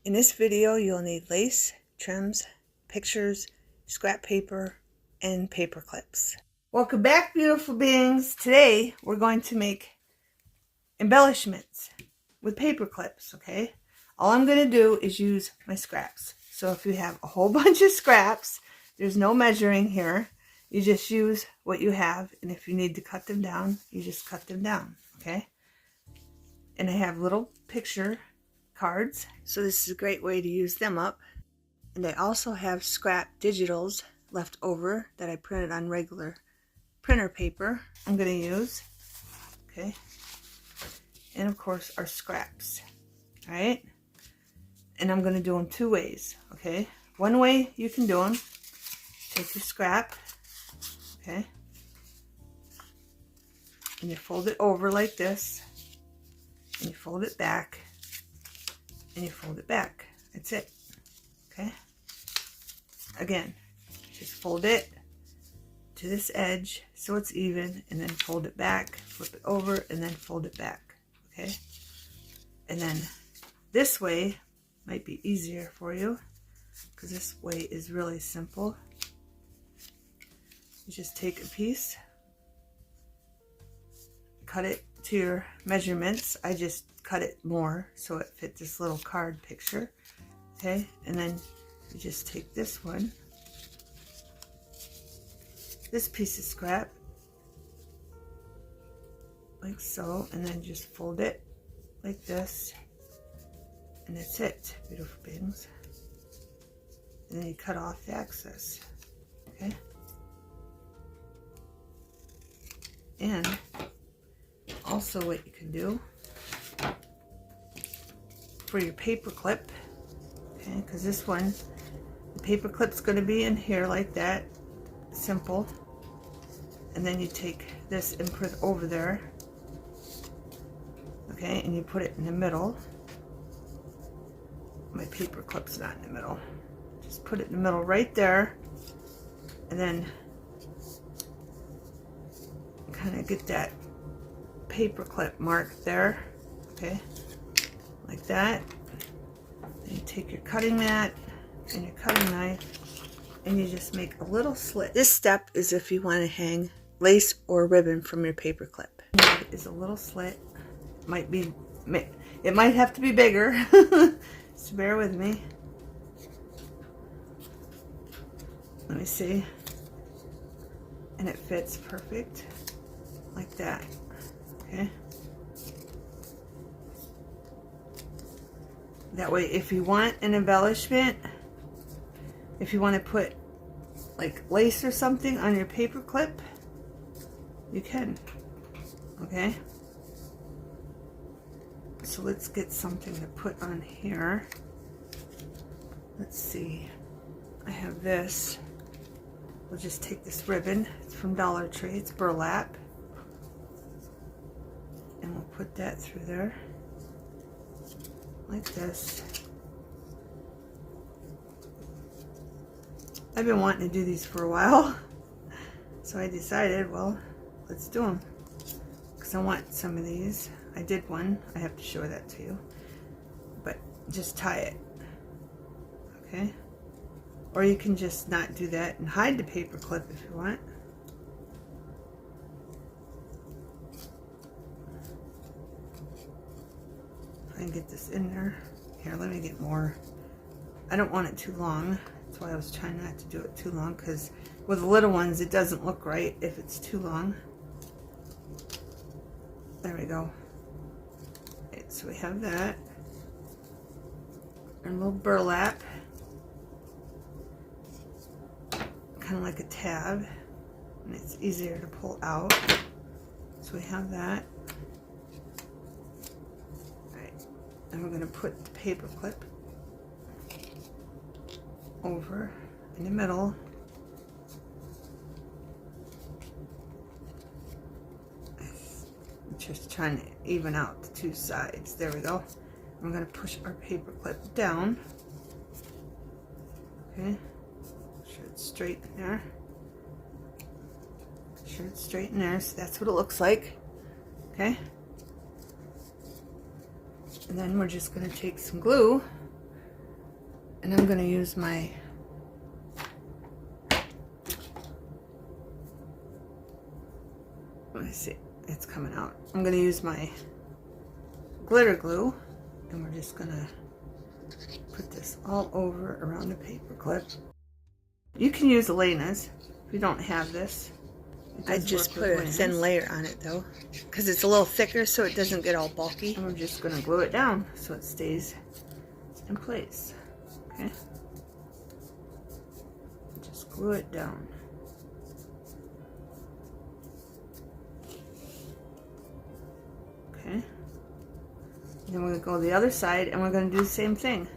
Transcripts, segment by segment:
In this video, you'll need lace, trims, pictures, scrap paper, and paper clips. Welcome back, beautiful beings. Today, we're going to make embellishments with paper clips, okay? All I'm going to do is use my scraps. So if you have a whole bunch of scraps, there's no measuring here. You just use what you have, and if you need to cut them down, you just cut them down, okay? And I have little picture cards, so this is a great way to use them up. And I also have scrap digitals left over that I printed on regular printer paper I'm going to use, okay? And of course our scraps, all right? And I'm going to do them two ways, okay? One way you can do them, take your scrap, okay? And you fold it over like this, and you fold it back, and you fold it back. That's it, okay? Again, just fold it to this edge so it's even, and then fold it back, flip it over, and then fold it back, okay? And then this way might be easier for you, because this way is really simple. You just take a piece, cut it to your measurements. I just cut it more so it fit this little card picture, okay? And then you just take this one, this piece of scrap, like so, and then just fold it like this, and that's it, beautiful beings. And then you cut off the excess, okay? And also what you can do for your paper clip, okay, because this one, the paper clip's going to be in here like that, simple. And then you take this and put it over there, okay, and you put it in the middle. My paper clip's not in the middle. Just put it in the middle right there, and then kind of get that paper clip mark there, okay, like that. Then you take your cutting mat and your cutting knife, and you just make a little slit. This step is if you want to hang lace or ribbon from your paper clip. It is a little slit. It might have to be bigger, so bear with me. Let me see. And it fits perfect like that, okay? That way, if you want an embellishment, if you want to put like lace or something on your paper clip, you can, okay? So let's get something to put on here. Let's see. I have this. We'll just take this ribbon. It's from Dollar Tree. It's burlap. And we'll put that through there. Like this. I've been wanting to do these for a while. So I decided, well, let's do them. Because I want some of these. I did one. I have to show that to you. But just tie it. Okay? Or you can just not do that and hide the paper clip if you want. If I can get this in there. Here, let me get more. I don't want it too long. That's why I was trying not to do it too long, because with the little ones, it doesn't look right if it's too long. There we go. Okay, so we have that. And a little burlap. Kind of like a tab. And it's easier to pull out. So we have that. Alright. And we're going to put the paper clip over in the middle. Just trying to even out the two sides. There we go. We're going to push our paper clip down. Okay. Make sure it's straight in there. Make sure it's straight in there. So that's what it looks like. Okay. And then we're just going to take some glue And I'm going to use my let me see, it's coming out. I'm going to use my glitter glue, and we're just going to put this all over around the paper clip. You can use Elena's if you don't have this. I just put a thin layer on it though, because it's a little thicker so it doesn't get all bulky. And we're just going to glue it down so it stays in place. Okay? Just glue it down. Okay? Then we're going to go to the other side and we're going to do the same thing.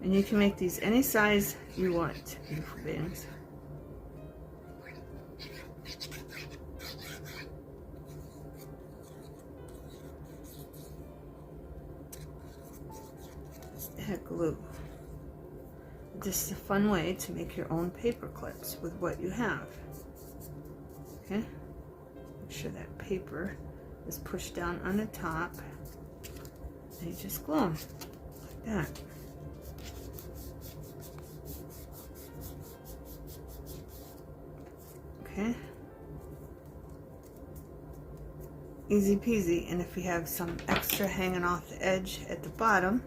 And you can make these any size you want, beautiful beings. Add glue. This is a fun way to make your own paper clips with what you have. Okay? Make sure that paper is pushed down on the top. And you just glue them like that. Okay? Easy peasy. And if you have some extra hanging off the edge at the bottom,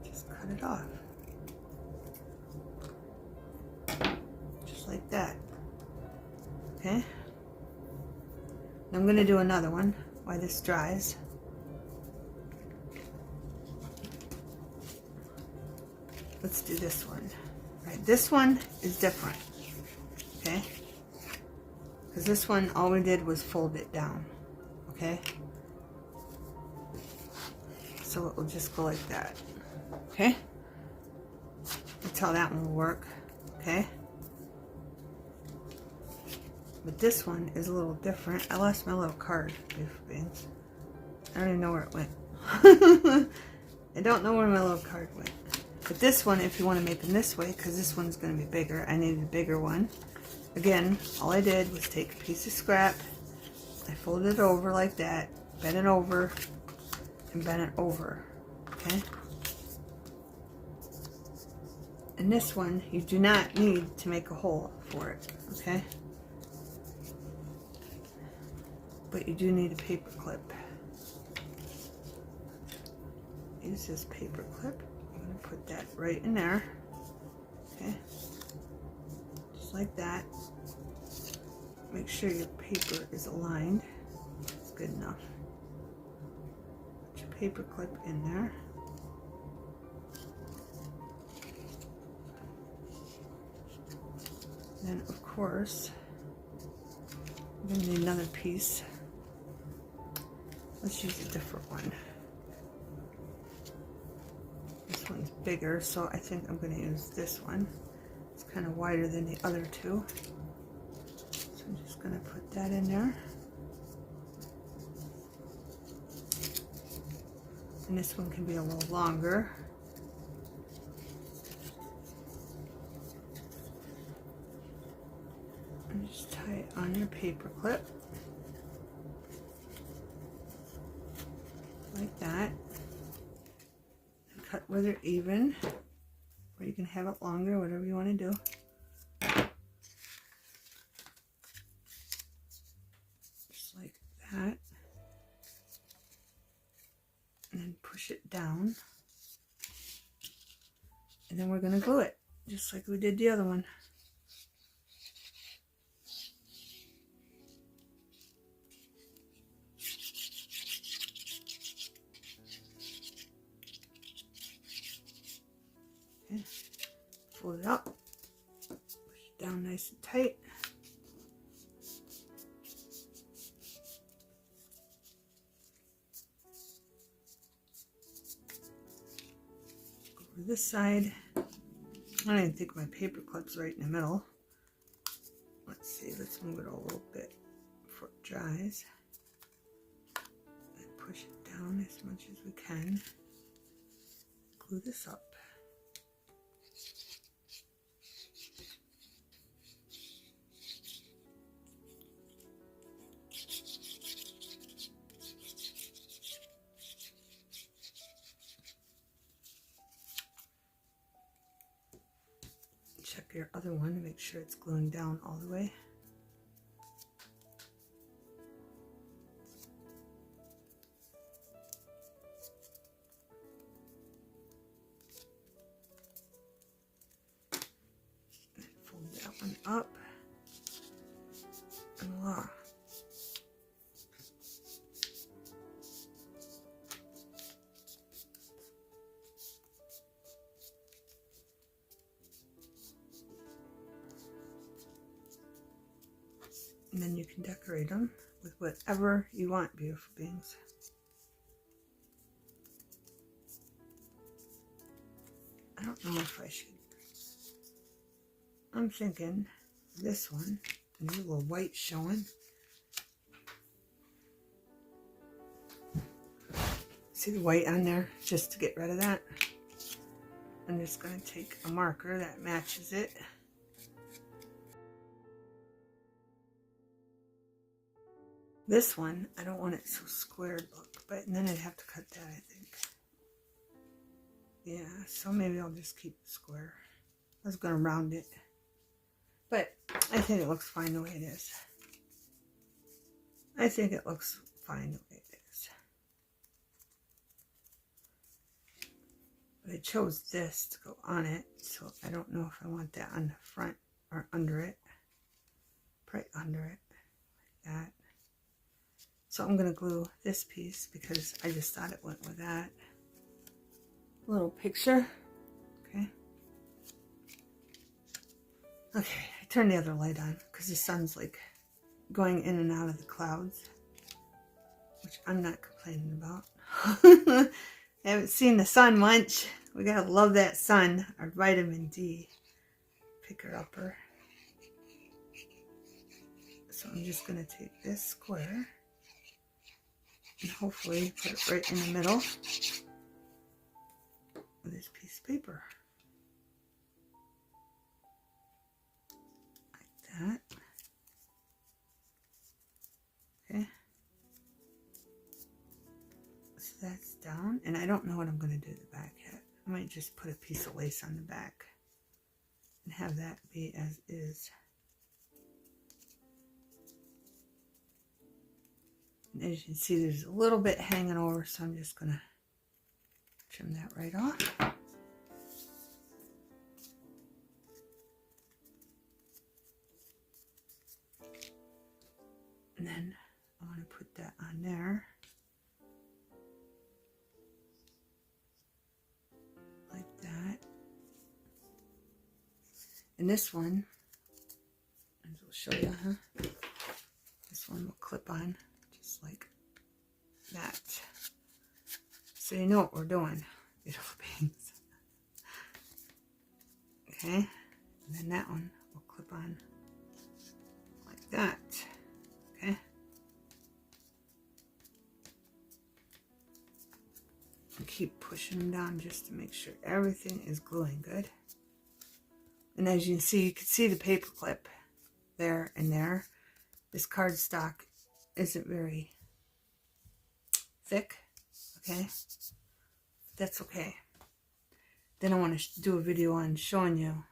just cut it off. Just like that. Okay? I'm going to do another one while this dries. Let's do this one. Right, this one is different. Okay? Because this one, all we did was fold it down. Okay? So it will just go like that. Okay? That's how that one will work. Okay? But this one is a little different. I lost my little card, beautiful beings. I don't even know where it went. I don't know where my little card went. But this one, if you want to make them this way, because this one's going to be bigger, I needed a bigger one. Again, all I did was take a piece of scrap, I folded it over like that, bent it over, and bent it over. Okay? And this one, you do not need to make a hole for it. Okay? But you do need a paper clip. Use this paper clip. I'm going to put that right in there. Okay? Just like that. Make sure your paper is aligned. That's good enough. Put your paper clip in there. Then, of course, I'm going to need another piece. Let's use a different one. This one's bigger, so I think I'm going to use this one. It's kind of wider than the other two. So I'm just going to put that in there. And this one can be a little longer. And just tie it on your paper clip. Like that. And cut where they're even. Or you can have it longer, whatever you want to do. Just like that. And then push it down. And then we're going to glue it, just like we did the other one. Okay. Fold it up, push it down nice and tight. Over this side, I don't even think my paper clip's right in the middle. Let's see, let's move it a little bit before it dries. And push it down as much as we can. Glue this up. check your other one to make sure it's gluing down all the way. Fold that one up. And voila. And then you can decorate them with whatever you want, beautiful beings. I don't know if I should. I'm thinking this one, a little white showing. See the white on there? Just to get rid of that. I'm just going to take a marker that matches it. This one, I don't want it so squared look, but then I'd have to cut that, I think. Yeah, so maybe I'll just keep it square. I was going to round it, but I think it looks fine the way it is. I think it looks fine the way it is. But I chose this to go on it, so I don't know if I want that on the front or under it. Right under it, like that. So I'm going to glue this piece because I just thought it went with that. Little picture. Okay. Okay, I turned the other light on because the sun's like going in and out of the clouds, which I'm not complaining about. I haven't seen the sun much. We gotta love that sun, our vitamin D picker-upper. So I'm just gonna take this square and hopefully put it right in the middle of this piece of paper. Like that. Okay. So that's down. And I don't know what I'm going to do to the back yet. I might just put a piece of lace on the back and have that be as is. And as you can see, there's a little bit hanging over, so I'm just going to trim that right off. And then I want to put that on there. Like that. And this one, and we'll show you, this one will clip on just like that. So you know what we're doing, beautiful beings. Okay, and then that one will clip on like that. Okay. And keep pushing them down just to make sure everything is gluing good. And as you can see the paper clip there and there. This cardstock isn't very thick, okay? That's okay. Then I want to do a video on showing you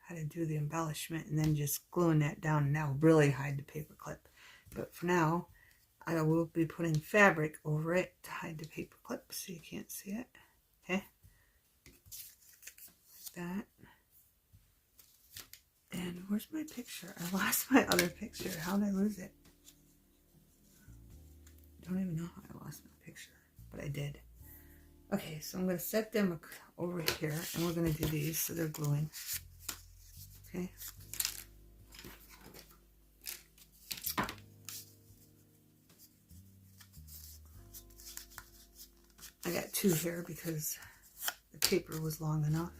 how to do the embellishment and then just gluing that down, and that will really hide the paper clip. But for now, I will be putting fabric over it to hide the paper clip so you can't see it. Okay? Like that. And where's my picture? I lost my other picture. How did I lose it? I don't even know how I lost my picture, but I did. Okay, so I'm going to set them over here, and we're going to do these so they're gluing. Okay. I got two here because the paper was long enough.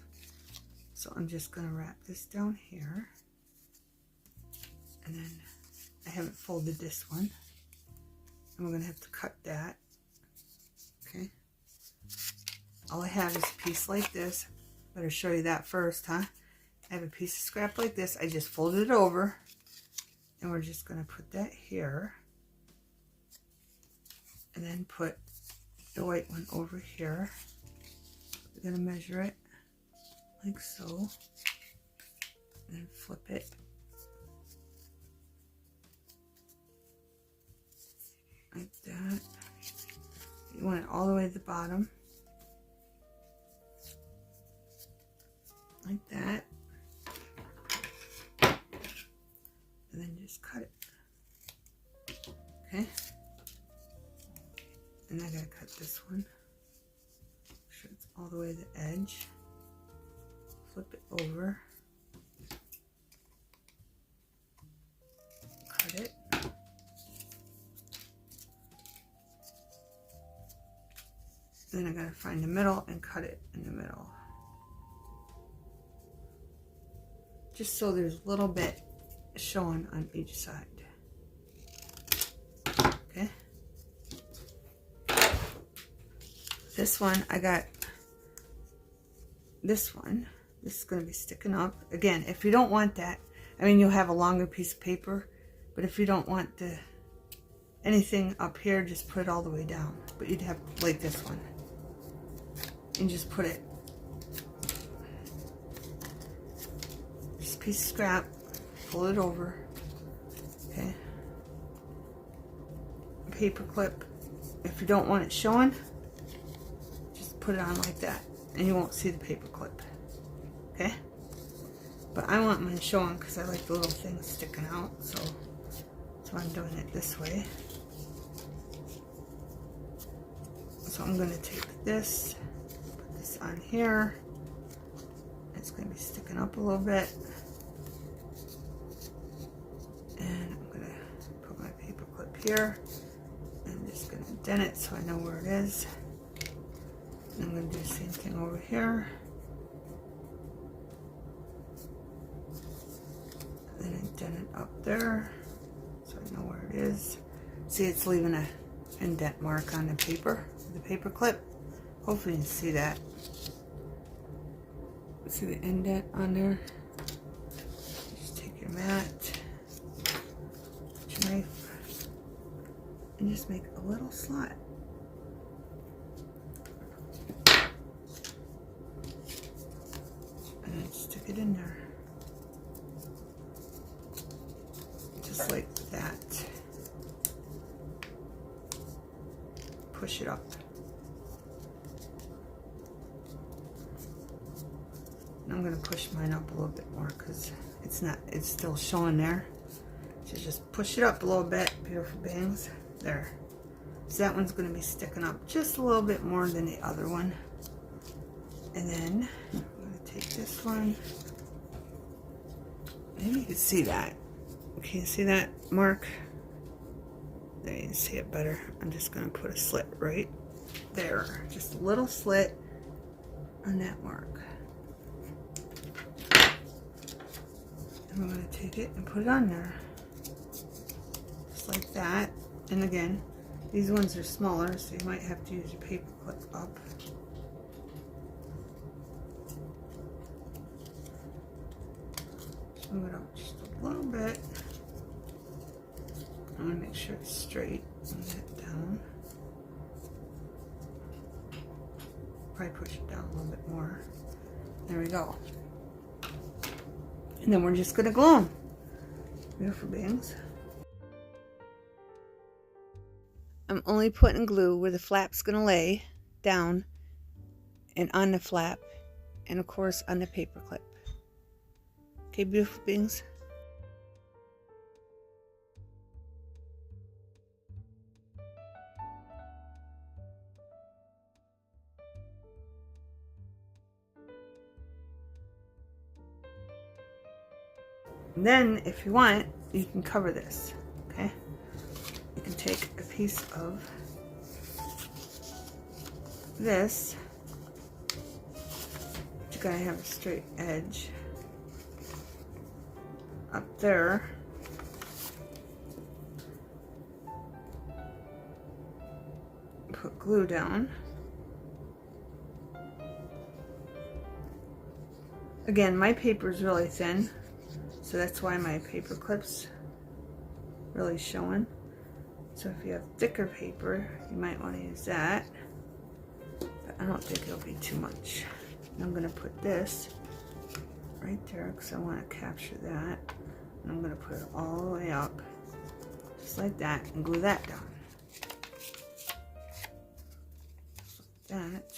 So I'm just going to wrap this down here. And then I haven't folded this one. And we're going to have to cut that. Okay. All I have is a piece like this. Better show you that first, huh? I have a piece of scrap like this. I just folded it over. And we're just going to put that here. And then put the white one over here. We're going to measure it like so. then flip it. Like that. You want it all the way to the bottom. Like that. And then just cut it. Okay. And I gotta cut this one. Make sure it's all the way to the edge. Flip it over. Cut it. Then I gotta find the middle and cut it in the middle. Just so there's a little bit showing on each side. Okay. This one, I got this one. This is going to be sticking up. Again, if you don't want that, I mean, you'll have a longer piece of paper, but if you don't want anything up here, just put it all the way down. But you'd have like this one. And just put it, just a piece of scrap, pull it over, okay. Paper clip, if you don't want it showing, just put it on like that, and you won't see the paper clip, okay. But I want mine showing because I like the little things sticking out, so that's why I'm doing it this way. So I'm going to take this, put this on here. It's going to be sticking up a little bit. And I'm going to put my paper clip here. And I'm just going to indent it so I know where it is. And I'm going to do the same thing over here. And then indent it up there so I know where it is. See, it's leaving an indent mark on the paper, the paper clip. Hopefully you can see that. See the indent on there? Just take your mat, put your knife, and just make a little slot. And then stick it in there. Just like that. Push it up. And I'm going to push mine up a little bit more because it's still showing there. So just push it up a little bit, beautiful bangs. There. So that one's going to be sticking up just a little bit more than the other one. And then I'm going to take this one. Maybe you can see that. Can you see that mark? There, you can see it better. I'm just going to put a slit right there. Just a little slit on that mark. And I'm going to take it and put it on there. Just like that. And again, these ones are smaller, so you might have to use your paper clip up. Just move it up just a little bit. I want to make sure it's straight. Move that down. Probably push it down a little bit more. There we go. And then we're just going to glue them. Beautiful bangs. I'm only putting glue where the flap's going to lay down and on the flap, and of course on the paper clip. Okay, beautiful bangs. And then, if you want, you can cover this, okay? You can take a piece of this. You gotta have a straight edge up there. Put glue down. Again, my paper is really thin, so that's why my paper clip's really showing. So if you have thicker paper, you might want to use that, but I don't think it'll be too much. I'm going to put this right there because I want to capture that. And I'm going to put it all the way up, just like that, and glue that down. Just like that.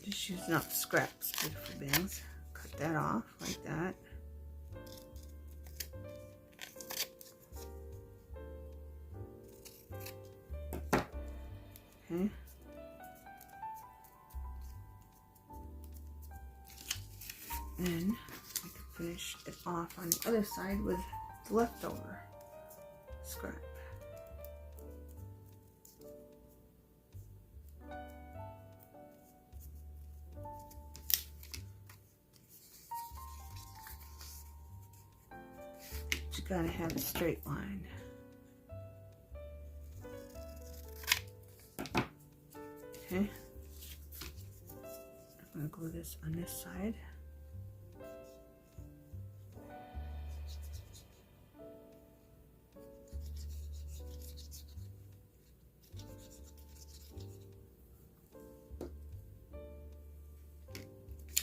Just using up scraps, beautiful beings. Cut that off like that. Okay. Then I can finish it off on the other side with the leftover scrap. You gotta have a straight line. Okay. I'm gonna glue this on this side.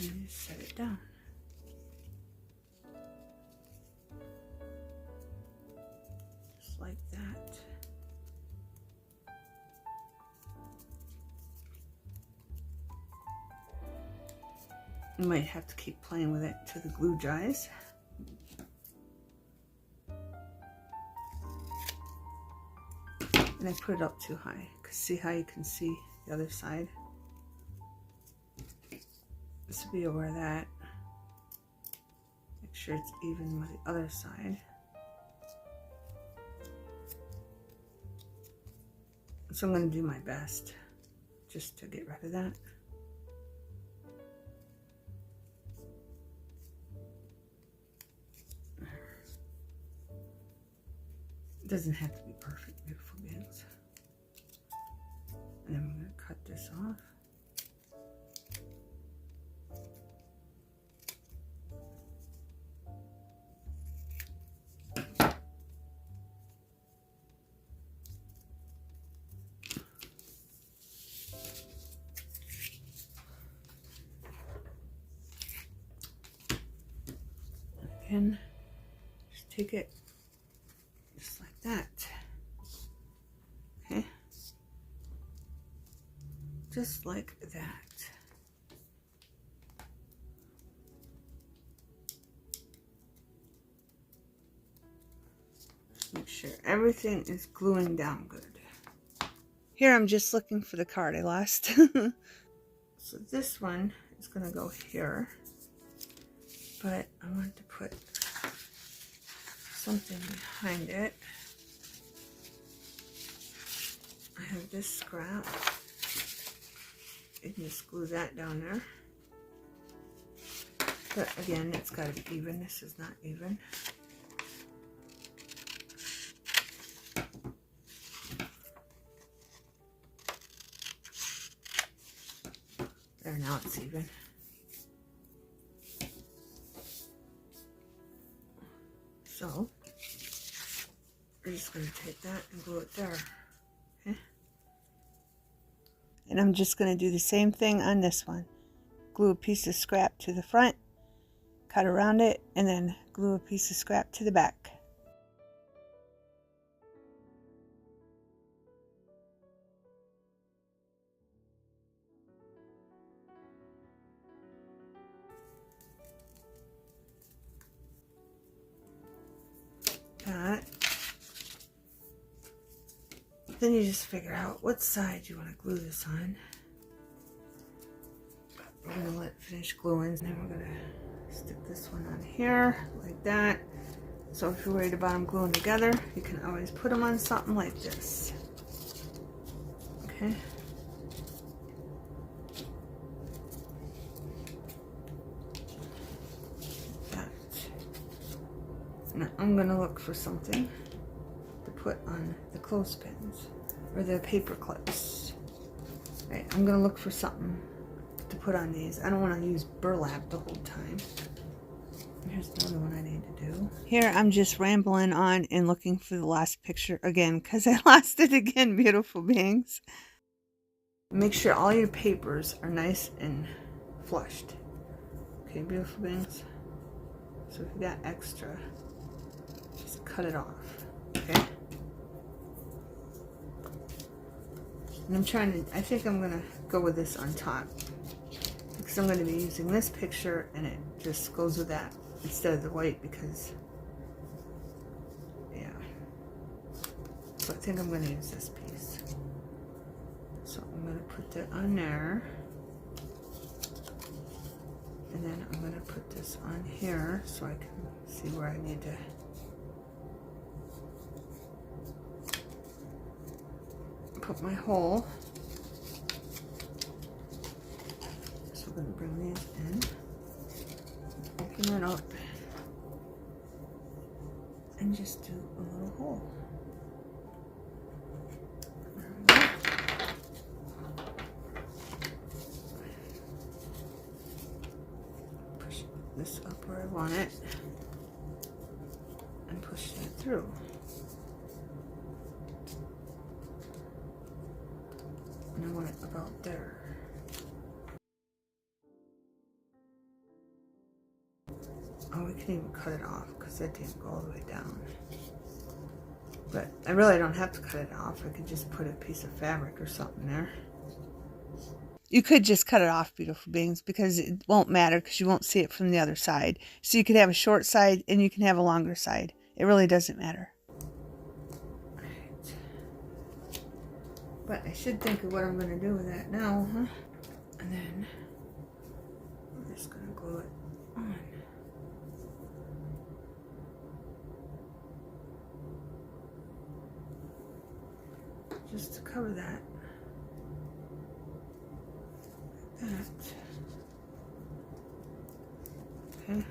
And just set it down. Just like that. You might have to keep playing with it till the glue dries. And I put it up too high, because see how you can see the other side? Just be aware of that. Make sure it's even with the other side. So I'm going to do my best just to get rid of that. It doesn't have to be perfect, beautiful beings. And then I'm going to cut this off. And just take it just like that. Okay, just like that. Make sure everything is gluing down good. Here I'm just looking for the card I lost. So this one is going to go here, but I want to put something behind it. I have this scrap. You can just glue that down there. But again, it's got to be even. This is not even. There, now it's even. So, we're just going to take that and glue it there. Okay? And I'm just going to do the same thing on this one. Glue a piece of scrap to the front, cut around it, and then glue a piece of scrap to the back. That. Then you just figure out what side you want to glue this on. We're going to let it finish gluing, and then we're going to stick this one on here like that. So if you're worried about them gluing together, you can always put them on something like this. Okay. That. Now I'm going to look for something to put on the clothespins or the paper clips. Right, I'm going to look for something to put on these. I don't want to use burlap the whole time. Here's another one I need to do. Here I'm just rambling on and looking for the last picture again because I lost it again, beautiful beings. Make sure all your papers are nice and flushed. Okay, beautiful beings. So if you got extra, just cut it off. Okay? And I think I'm gonna go with this on top, because I'm gonna be using this picture and it just goes with that instead of the white, because, yeah. So I think I'm gonna use this piece. So I'm gonna put that on there. And then I'm gonna put this on here so I can see where I need to. Put my hole. So we're going to bring these in, open it up, and just do a little hole. Push this up where I want it, and push that through. And I want it about there. Oh, we can even cut it off because that didn't go all the way down. But I really don't have to cut it off. I could just put a piece of fabric or something there. You could just cut it off, beautiful beings, because it won't matter because you won't see it from the other side. So you could have a short side and you can have a longer side. It really doesn't matter. But I should think of what I'm going to do with that now, huh? And then I'm just going to glue it on. Just to cover that. Like that. Okay.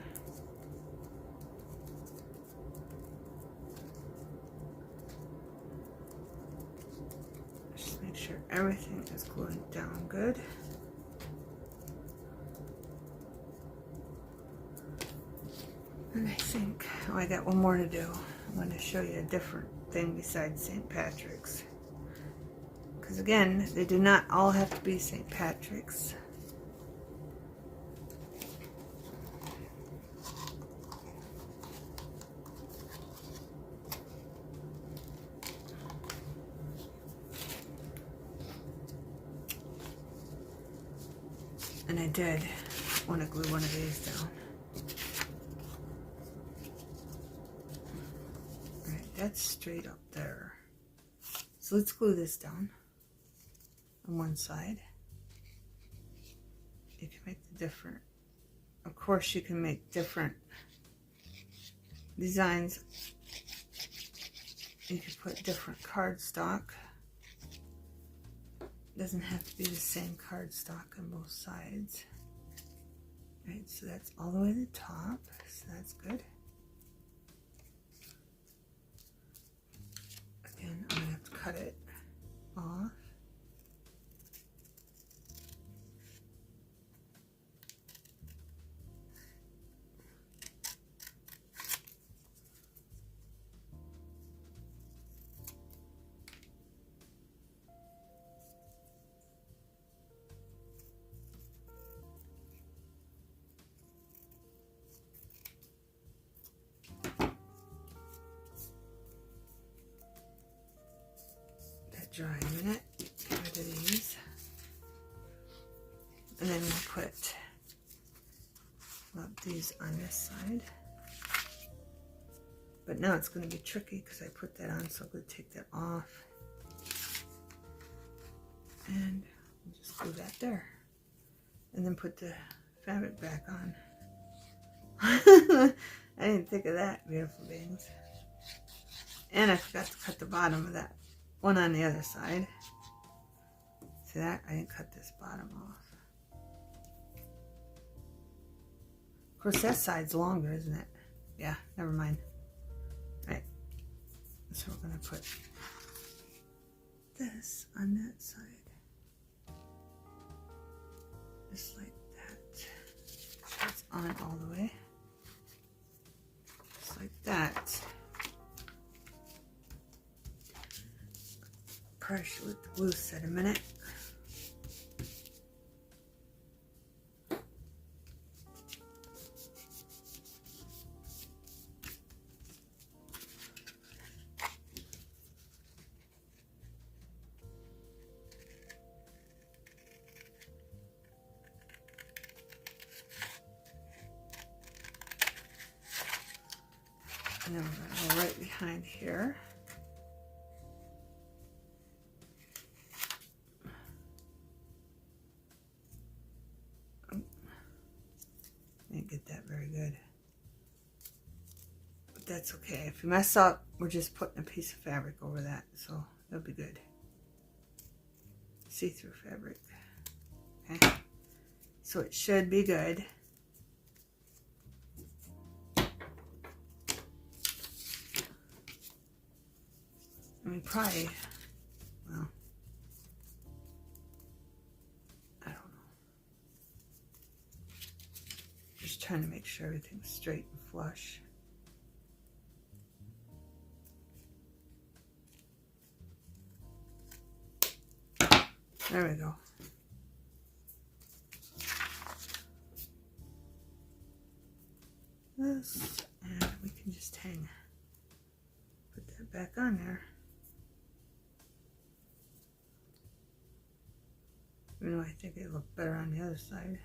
Just make sure everything is gluing down good. And I think, oh, I got one more to do. I'm going to show you a different thing besides St. Patrick's. Because again, they do not all have to be St. Patrick's. And I did want to glue one of these down. Alright, that's straight up there. So let's glue this down on one side. You can make the different, of course you can make different designs. You can put different cardstock. Doesn't have to be the same cardstock on both sides. Right, so that's all the way to the top, so that's good. Again, I'm gonna have to cut it off. Dry a minute, get rid of these, and then we'll put these on this side. But now it's going to be tricky because I put that on, so I'm going to take that off, and we'll just glue that there, and then put the fabric back on. I didn't think of that, beautiful beings. And I forgot to cut the bottom of that one on the other side. See that? I didn't cut this bottom off. Of course, that side's longer, isn't it? Yeah, never mind. Right. So we're going to put this on that side. Just like that. So it's on all the way. Just like that. Probably should let the glue set a minute. And then we're going to go right behind here. Didn't get that very good. But that's okay. If you mess up, we're just putting a piece of fabric over that, so that'll be good. See-through fabric. Okay. So it should be good. I mean, probably, well, I don't know. Just trying to make sure everything's straight and flush. There we go. This, and we can just put that back on there. Even though I think it looked better on the other side.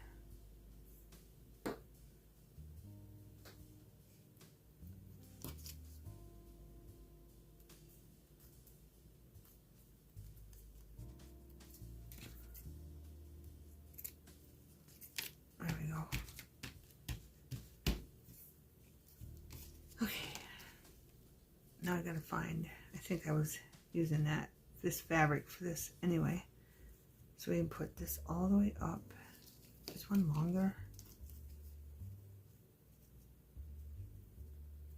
There we go. Okay. Now I gotta find, I think I was using this fabric for this anyway. So we can put this all the way up. This one longer.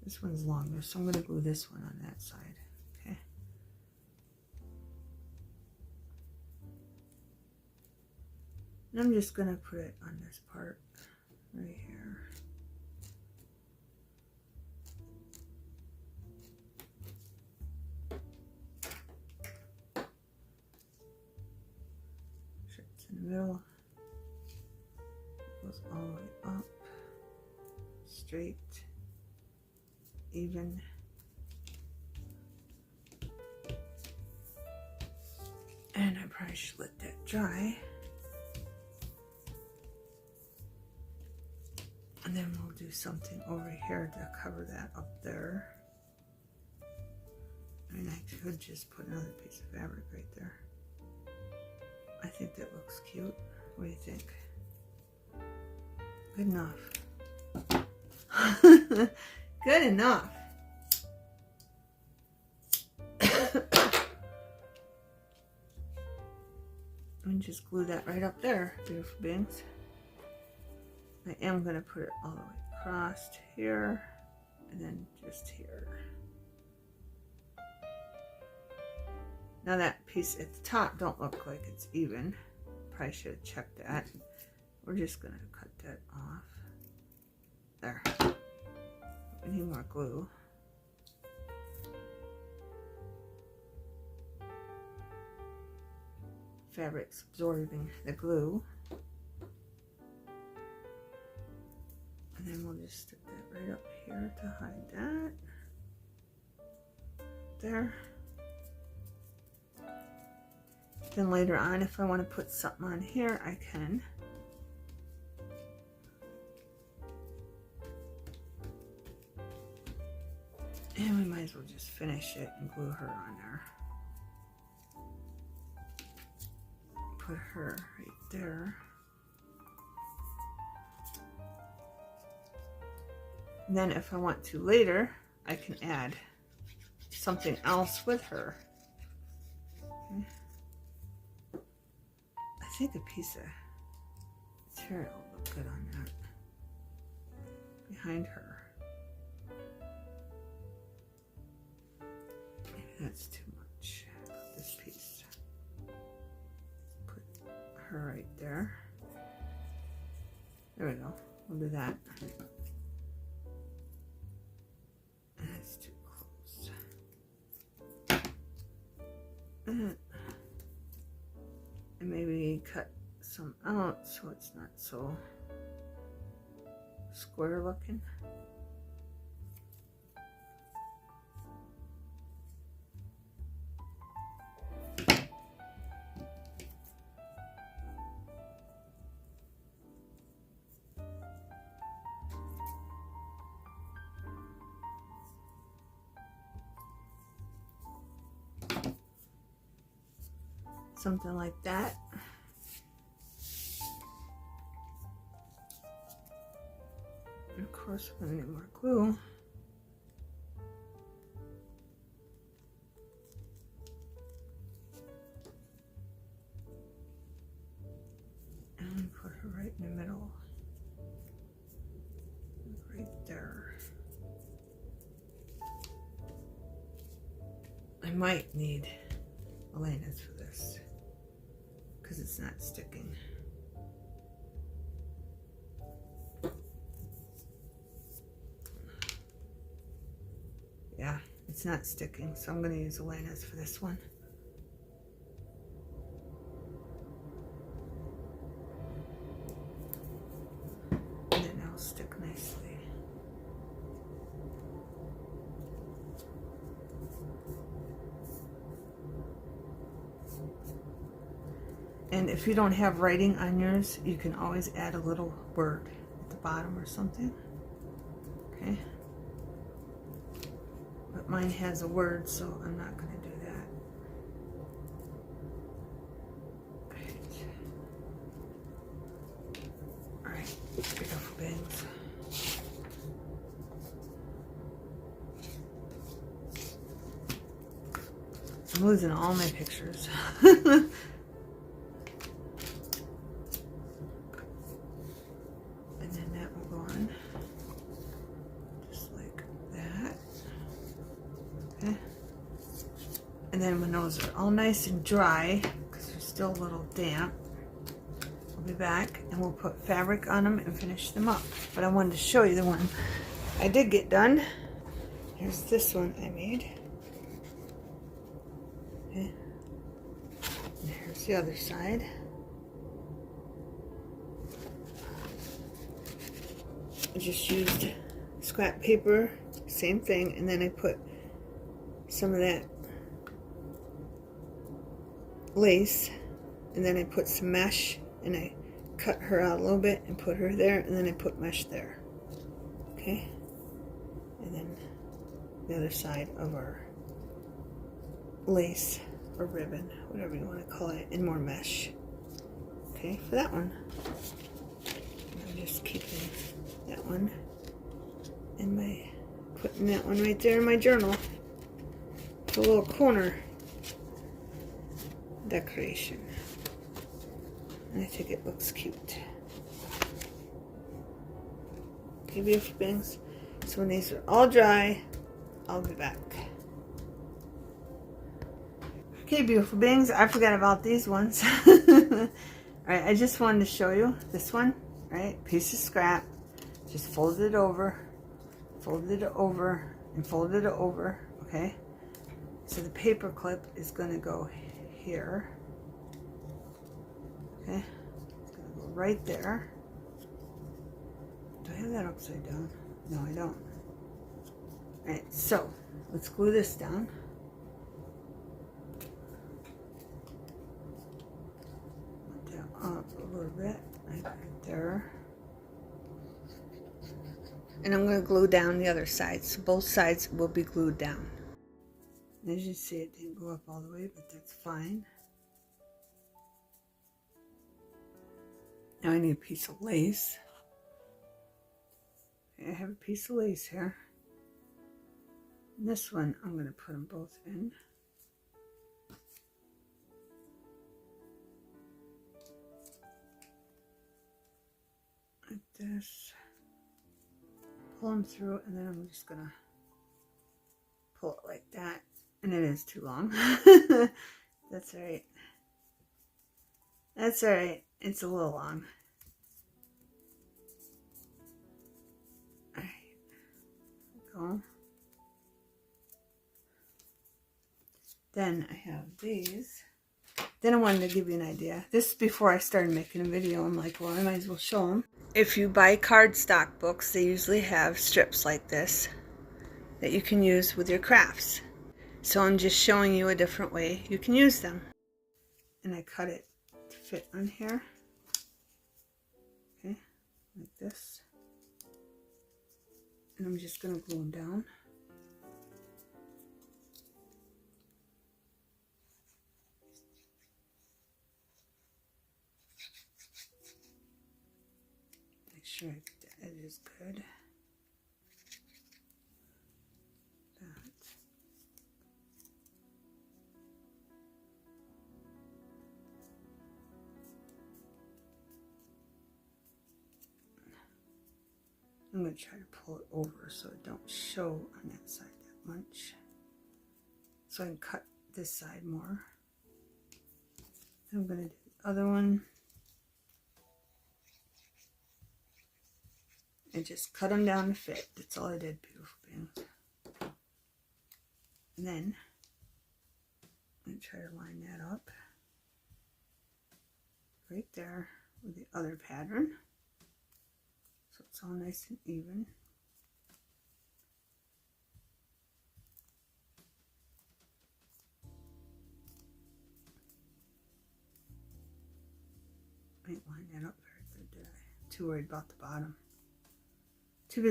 This one's longer, so I'm going to glue this one on that side. Okay. And I'm just going to put it on this part right here. In the middle, it goes all the way up, straight, even. And I probably should let that dry. And then we'll do something over here to cover that up there. I mean, I could just put another piece of fabric right there. I think that looks cute. What do you think? Good enough. Good enough. And just glue that right up there, beautiful beings. I am going to put it all the way across here and then just here. Now that piece at the top don't look like it's even. Probably should have checked that. We're just going to cut that off. There. We need more glue. Fabric's absorbing the glue. And then we'll just stick that right up here to hide that. There. Then later on, if I want to put something on here, I can. And we might as well just finish it and glue her on there. Put her right there. And then if I want to later, I can add something else with her. Okay. I think a piece of material will look good on that. Behind her. Maybe that's too much. This piece. Put her right there. There we go. We'll do that. That's too close. And maybe cut some out so it's not so square looking. something like that. And of course, we're going to need more glue. And put her right in the middle. Right there. I might need Elena's for this because it's not sticking. Yeah, it's not sticking, so I'm going to use Elena's for this one. And then it'll stick nicely. And if you don't have writing on yours, you can always add a little word at the bottom or something. Okay. But mine has a word, so I'm not going to do that. Alright, beautiful bangs. I'm losing all my pictures. And then when those are all nice and dry, because they're still a little damp, we'll be back and we'll put fabric on them and finish them up. But I wanted to show you the one I did get done. Here's this one I made. Okay. And here's the other side. I just used scrap paper, same thing, and then I put some of that lace, and then I put some mesh, and I cut her out a little bit and put her there, and then I put mesh there. Okay, and then the other side of our lace or ribbon, whatever you want to call it, and more mesh. Okay, for that one, I'm just keeping that one in my, putting that one right there in my journal. It's a little corner decoration, and I think it looks cute. Okay, beautiful things. So when these are all dry, I'll be back. Okay, beautiful beings, I forgot about these ones. Alright, I just wanted to show you this one, right? Piece of scrap, just folded it over, and folded it over, okay? So the paper clip is going to go here. Okay, it's going to go right there. Do I have that upside down? No, I don't. Alright, so let's glue this down. Put that up a little bit, right there. And I'm going to glue down the other side, so both sides will be glued down. As you see, it didn't go up all the way, but that's fine. Now I need a piece of lace. Okay, I have a piece of lace here. And this one, I'm going to put them both in. Like this. Pull them through, and then I'm just going to pull it like that. And it is too long. That's alright. That's alright. It's a little long. Alright. Go. Then I have these. Then I wanted to give you an idea. This is before I started making a video. I'm like, well, I might as well show them. If you buy cardstock books, they usually have strips like this that you can use with your crafts. So I'm just showing you a different way you can use them. And I cut it to fit on here. Okay, like this. And I'm just going to glue them down. Right, the edge is good. I'm going to try to pull it over so it don't show on that side that much. So I can cut this side more. Then I'm going to do the other one. And just cut them down to fit. That's all I did, beautiful beings. And then I'm going to try to line that up right there with the other pattern. So it's all nice and even. I didn't line that up very good, did I? Too worried about the bottom. Too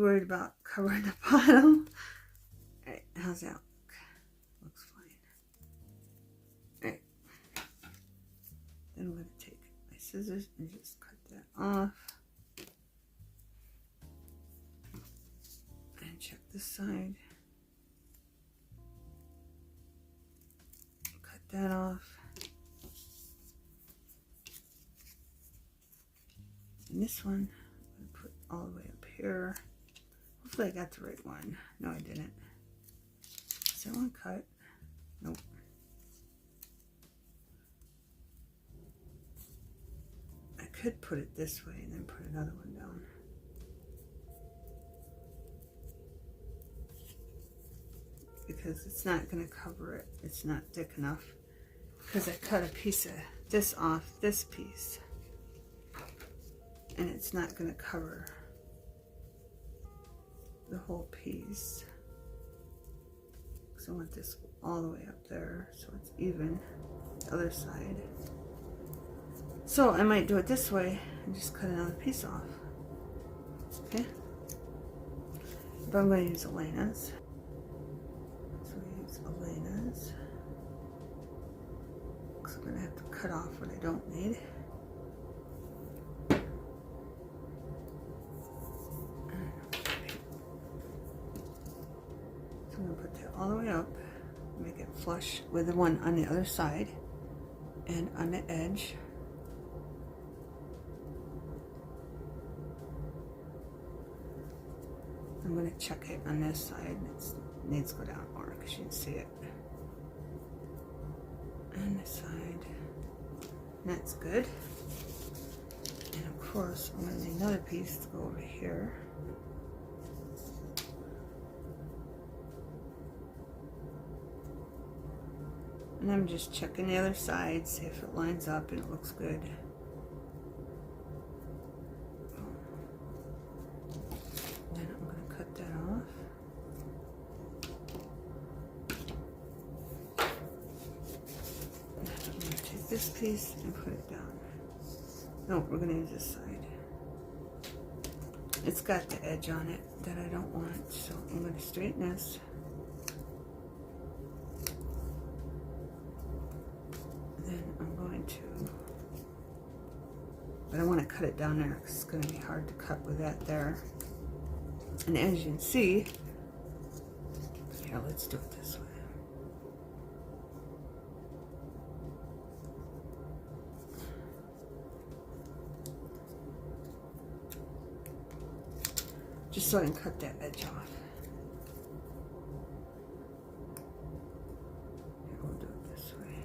worried about covering the bottom. Alright, how's that look? Looks fine. Alright. Then I'm going to take my scissors and just cut that off. And check this side. Cut that off. And this one, I'm going to put all the way up here. Hopefully I got the right one. No, I didn't. Is that one cut? Nope. I could put it this way and then put another one down. Because it's not going to cover it. It's not thick enough. Because I cut a piece of this off this piece. And it's not going to cover the whole piece. So I want this all the way up there so it's even the other side. So I might do it this way and just cut another piece off. Okay? But I'm going to use Elena's. So I use Elena's. So I'm going to have to cut off what I don't need. So I'm going to put that all the way up, make it flush with the one on the other side and on the edge. I'm going to check it on this side. It needs to go down more because you can see it. On this side. That's good. And of course, I'm going to need another piece to go over here. And I'm just checking the other side, see if it lines up and it looks good. Then I'm going to cut that off. And then I'm going to take this piece and put it down. No, we're going to use this side. It's got the edge on it that I don't want, so I'm going to straighten this. But I want to cut it down there because it's going to be hard to cut with that there. And as you can see, here, let's do it this way. Just so I can cut that edge off. Here, we'll do it this way.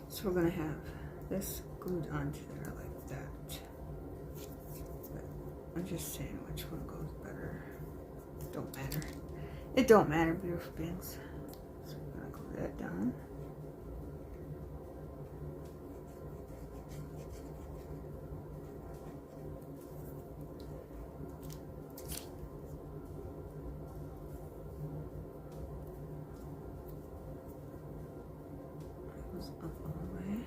So we're going to have this glued onto there like that. But I'm just saying which one goes better. Don't matter. It don't matter, beautiful beings. So we're gonna glue that down. It goes up all the way.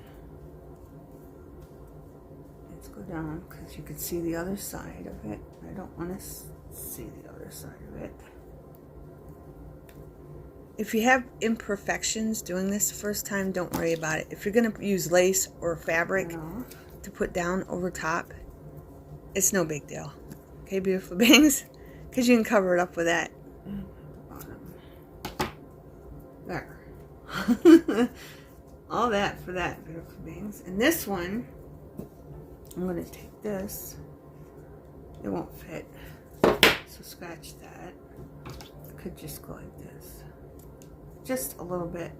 Go down because you can see the other side of it. I don't want to see the other side of it. If you have imperfections doing this the first time, don't worry about it. If you're going to use lace or fabric, to put down over top, it's no big deal. Okay, beautiful beings? Because you can cover it up with that. There. All that for that, beautiful beings. And this one, I'm going to take this. It won't fit. So scratch that. I could just go like this. Just a little bit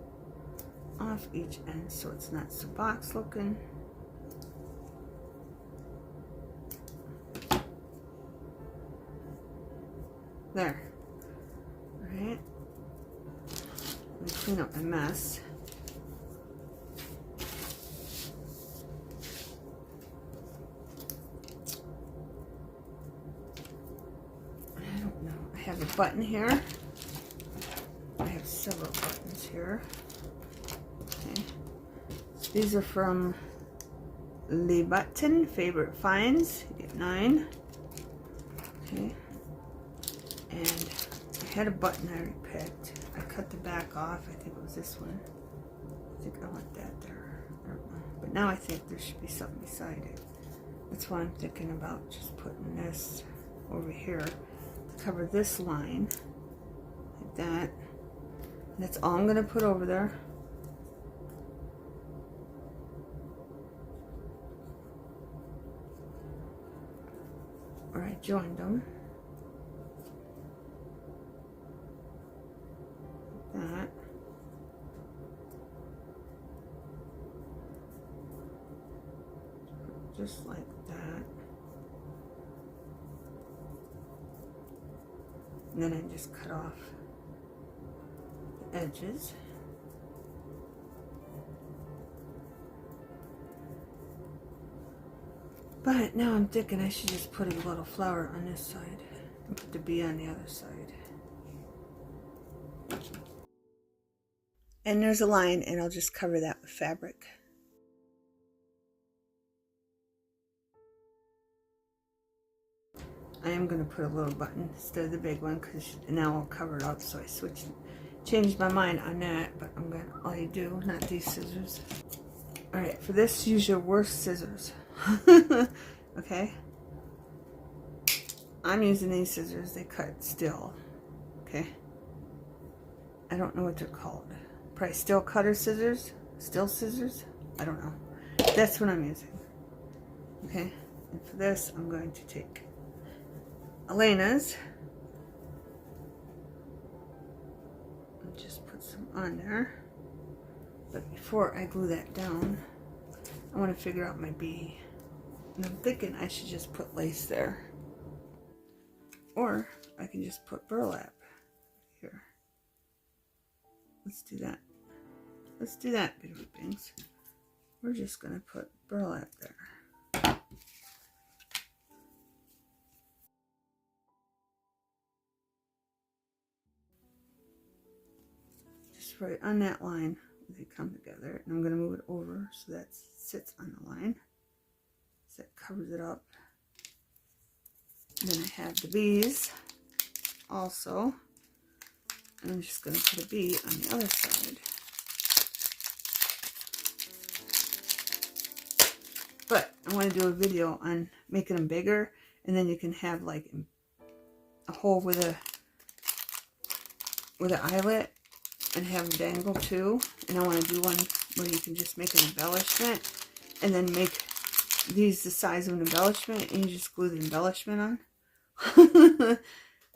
off each end so it's not so box looking. There. Alright. Let me clean up my mess. I don't know. I have a button here. I have several buttons here. Okay. So these are from Le Button Favorite Finds. You get 9. Okay. And I had a button I already picked. I cut the back off. I think it was this one. I think I want that there. I don't know. But now I think there should be something beside it. That's why I'm thinking about just putting this over here to cover this line. Like that. And that's all I'm going to put over there. Where I joined them. That. Just like that. And then I just cut off the edges. But now I'm thinking I should just put a little flower on this side and put the bee on the other side. And there's a line, and I'll just cover that with fabric. I am going to put a little button instead of the big one, because now I'll cover it up, so I changed my mind on that, but I'm going to, all you do, not these scissors. Alright, for this, use your worst scissors. Okay? I'm using these scissors, they cut steel. Okay? I don't know what they're called. Probably steel cutter scissors? Steel scissors? I don't know. That's what I'm using. Okay? And for this, I'm going to take Elena's and just put some on there. But before I glue that down, I want to figure out my bee. And I'm thinking I should just put lace there. Or I can just put burlap here. Let's do that. Let's do that, beautiful things. We're just going to put burlap there. Just right on that line as they come together. And I'm going to move it over so that sits on the line. So that covers it up. And then I have the bees also. And I'm just going to put a bee on the other side. But I want to do a video on making them bigger, and then you can have like a hole with an eyelet and have them dangle too. And I want to do one where you can just make an embellishment and then make these the size of an embellishment, and you just glue the embellishment on.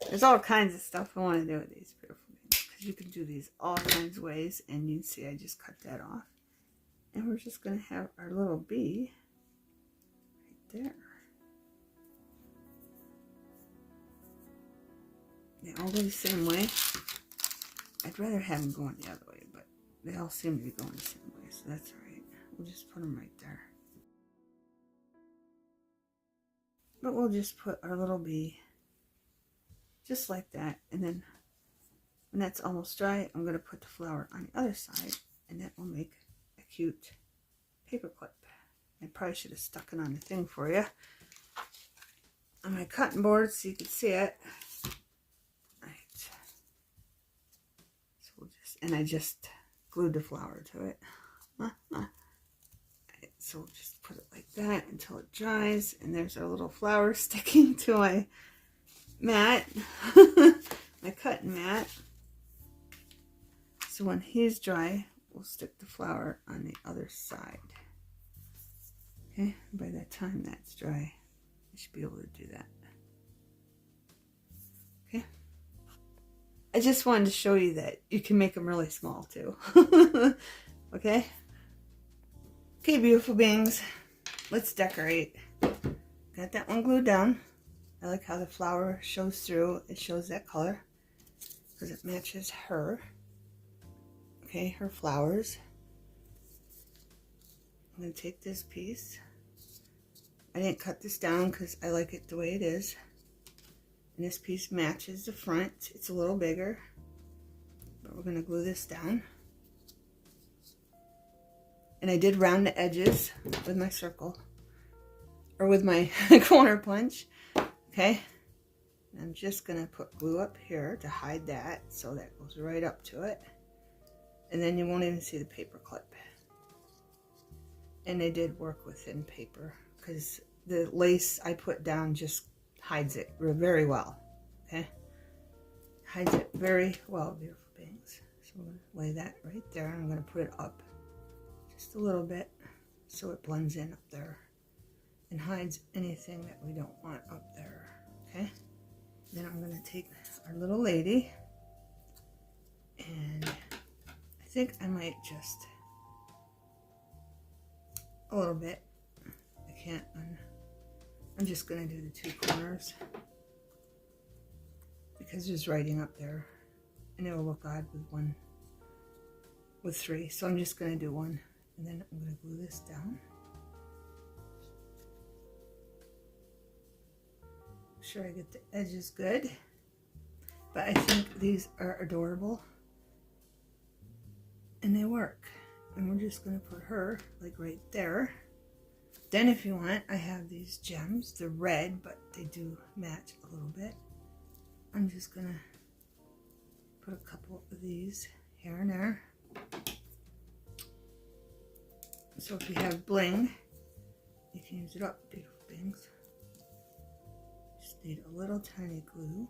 There's all kinds of stuff I want to do with these beautiful things, because you can do these all kinds of ways. And you can see I just cut that off, and we're just going to have our little bee right there. They all go the same way. I'd rather have them going the other way, but they all seem to be going the same way, so that's all right. We'll just put them right there. But we'll just put our little bee just like that, and then when that's almost dry, I'm going to put the flower on the other side, and that will make a cute paper clip. I probably should have stuck it on the thing for you on my cutting board so you could see it. Right. So we'll just, and I just glued the flower to it. Right. So we'll just put it like that until it dries. And there's our little flower sticking to my mat, my cutting mat. So when he's dry, we'll stick the flower on the other side. Okay, by the time that's dry, I should be able to do that. Okay. I just wanted to show you that you can make them really small too. Okay. Okay, beautiful beings. Let's decorate. Got that one glued down. I like how the flower shows through. It shows that color because it matches her. Okay, her flowers. I'm going to take this piece. I didn't cut this down because I like it the way it is. And this piece matches the front. It's a little bigger. But we're going to glue this down. And I did round the edges with my circle. Or with my corner punch. Okay. And I'm just going to put glue up here to hide that. So that goes right up to it. And then you won't even see the paper clip. And they did work with thin paper. Because the lace I put down just hides it very well. Okay. Hides it very well, beautiful beings. So I'm going to lay that right there. I'm going to put it up just a little bit so it blends in up there and hides anything that we don't want up there. Okay. Then I'm going to take our little lady, and I think I might just a little bit. I can't. I'm just going to do the two corners because there's writing up there, and it will look odd with one, with three. So I'm just going to do one, and then I'm going to glue this down. Make sure I get the edges good. But I think these are adorable, and they work. And we're just going to put her like right there. Then if you want, I have these gems. They're red, but they do match a little bit. I'm just going to put a couple of these here and there. So if you have bling, you can use it up, beautiful things. Just need a little tiny glue.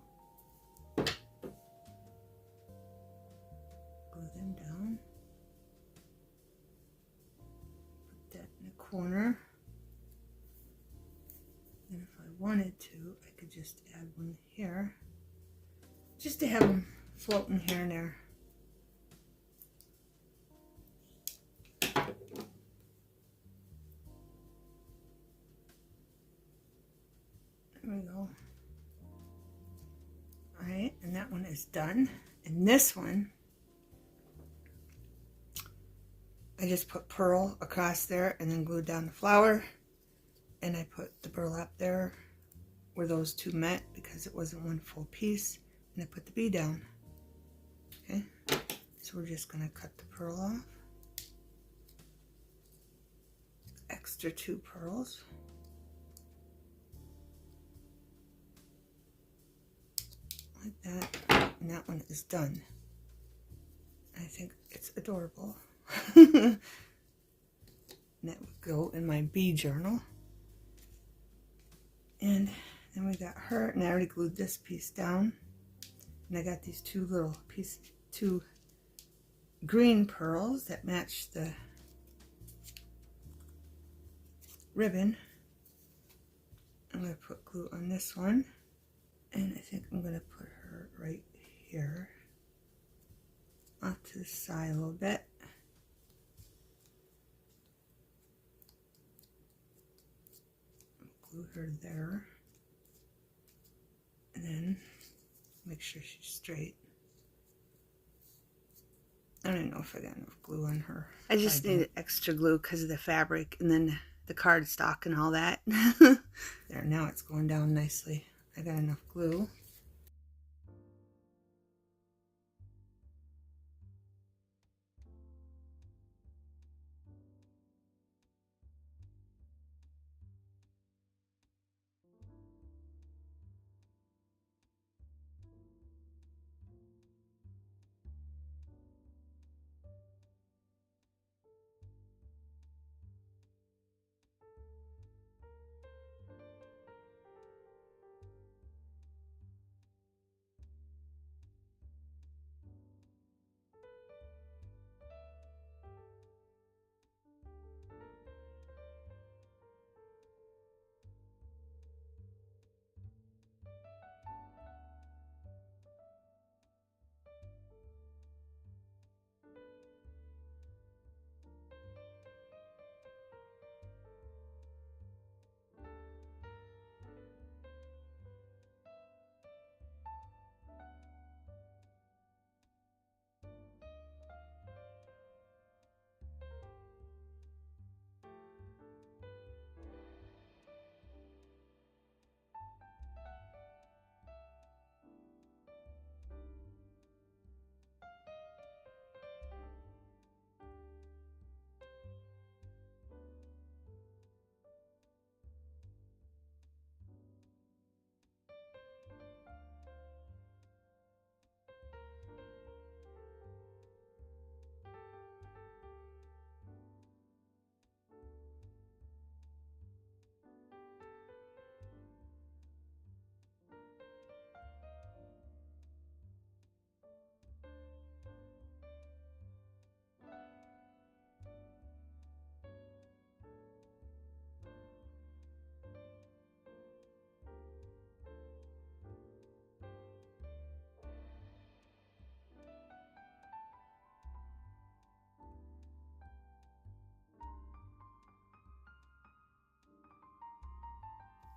Glue them down. Put that in the corner. And if I wanted to, I could just add one here. Just to have them floating here and there. There we go. Alright, and that one is done. And this one, I just put pearl across there and then glued down the flower. And I put the burlap there where those two met because it wasn't one full piece. And I put the bee down. Okay, so we're just going to cut the pearl off. Extra 2 pearls. Like that. And that one is done. I think it's adorable. And that would go in my bee journal. And then we got her, and I already glued this piece down. And I got these two green pearls that match the ribbon. I'm going to put glue on this one. And I think I'm going to put her right here. Off to the side a little bit. Glue her there. And then make sure she's straight. I don't even know if I got enough glue on her. I just needed extra glue because of the fabric and then the cardstock and all that. There, now it's going down nicely. I got enough glue.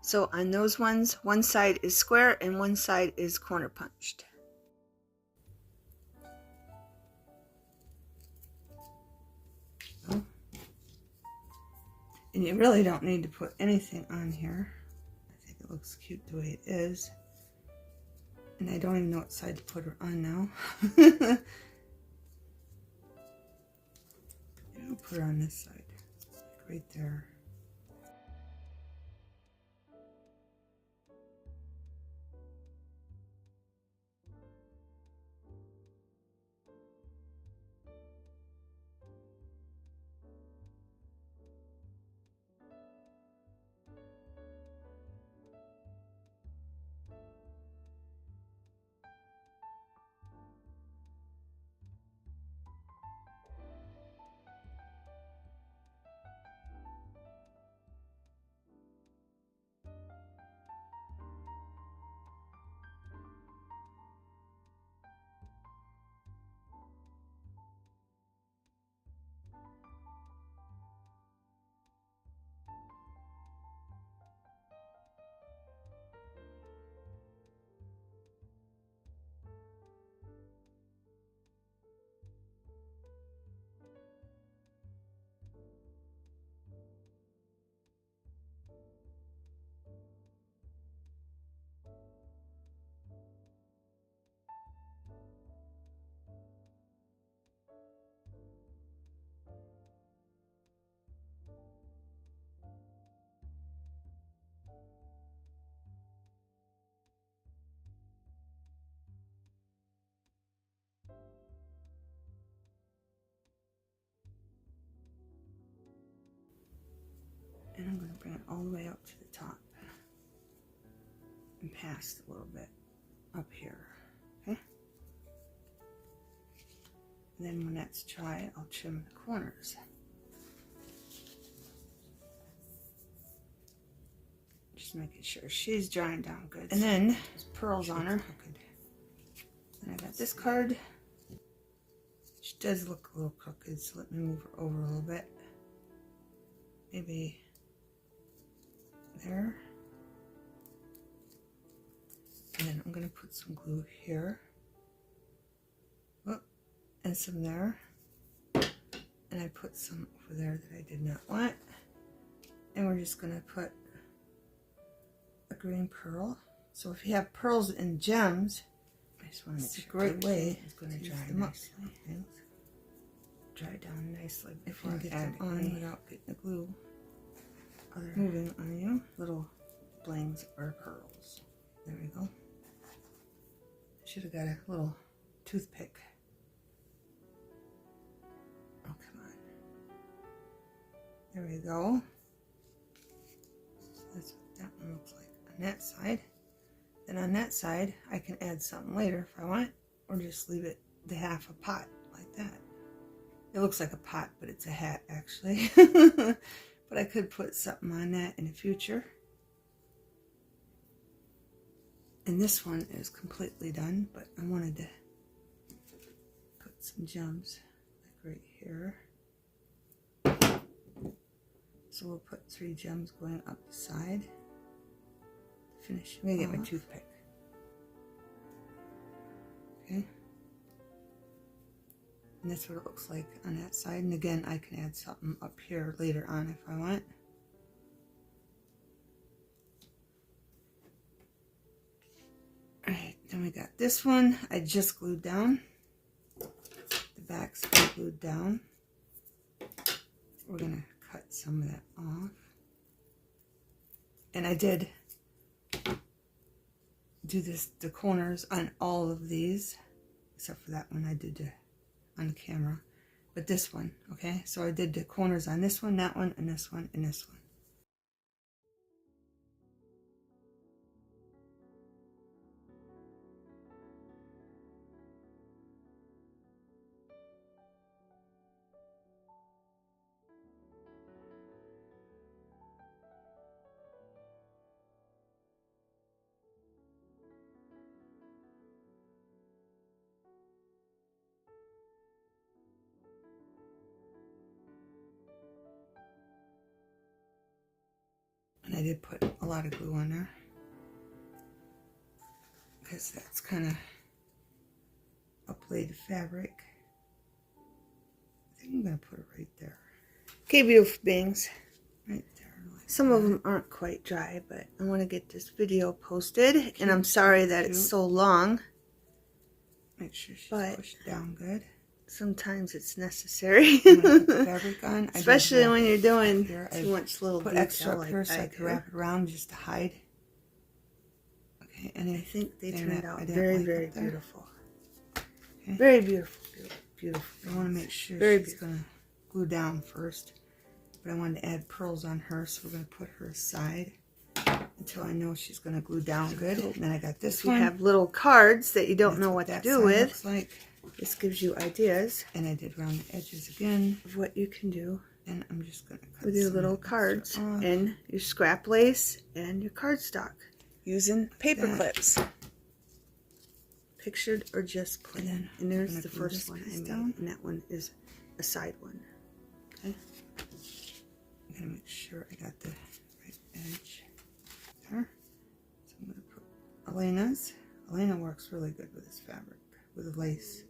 So on those ones, one side is square and one side is corner punched. And you really don't need to put anything on here. I think it looks cute the way it is. And I don't even know what side to put her on now. I'll put her on this side, like right there. And I'm going to bring it all the way up to the top and past a little bit up here, okay? And then when that's dry, I'll trim the corners. Just making sure she's drying down good. And then there's pearls on her. Then I got this card. She does look a little crooked, so let me move her over a little bit. Maybe there. And then I'm going to put some glue here. Oh, and some there. And I put some over there that I did not want. And we're just going to put a green pearl. So if you have pearls and gems, I just want to make sure. It's a great way. It's going to dry nicely. Dry down nicely if you can get them on without getting the glue moving on you. Little blings or pearls. There we go. Should have got a little toothpick. Oh, come on. There we go. That's what that one looks like on that side. Then on that side, I can add something later if I want, or just leave it the half a pot like that. It looks like a pot, but it's a hat actually. But I could put something on that in the future. And this one is completely done, but I wanted to put some gems like right here. So we'll put 3 gems going up the side. Finish. I'm gonna get my toothpick. Okay. And that's what it looks like on that side. And again, I can add something up here later on if I want. Alright, then we got this one. I just glued down. The back's glued down. We're going to cut some of that off. And I did do the corners on all of these. Except for that one I did on camera. But this one, okay? So I did the corners on this one, that one, and this one, and this one. I did put a lot of glue on there because that's kind of uplayed fabric. I think I'm going to put it right there. Okay, beautiful beings. Right there. Like some of them aren't quite dry, but I want to get this video posted. And I'm sorry that it's so long. Make sure she's pushed down good. Sometimes it's necessary. I'm gonna put the fabric on. Especially when you're doing too much little detail. Put extra up here so I could wrap it around just to hide. Okay, and I think they turned out very, very beautiful. Okay. Very beautiful, beautiful. I want to make sure she's gonna glue down first. But I wanted to add pearls on her, so we're gonna put her aside until I know she's gonna glue down good. And then I got this one. You have little cards that you don't know what to do with. This gives you ideas. And I did round the edges again of what you can do. And I'm just going to cut with your little cards and your scrap lace and your cardstock using paper clips. Pictured or just plain. And there's the first one I made. And that one is a side one. Okay. I'm going to make sure I got the right edge there. So I'm going to put Elena's. Elena works really good with this fabric, with the lace.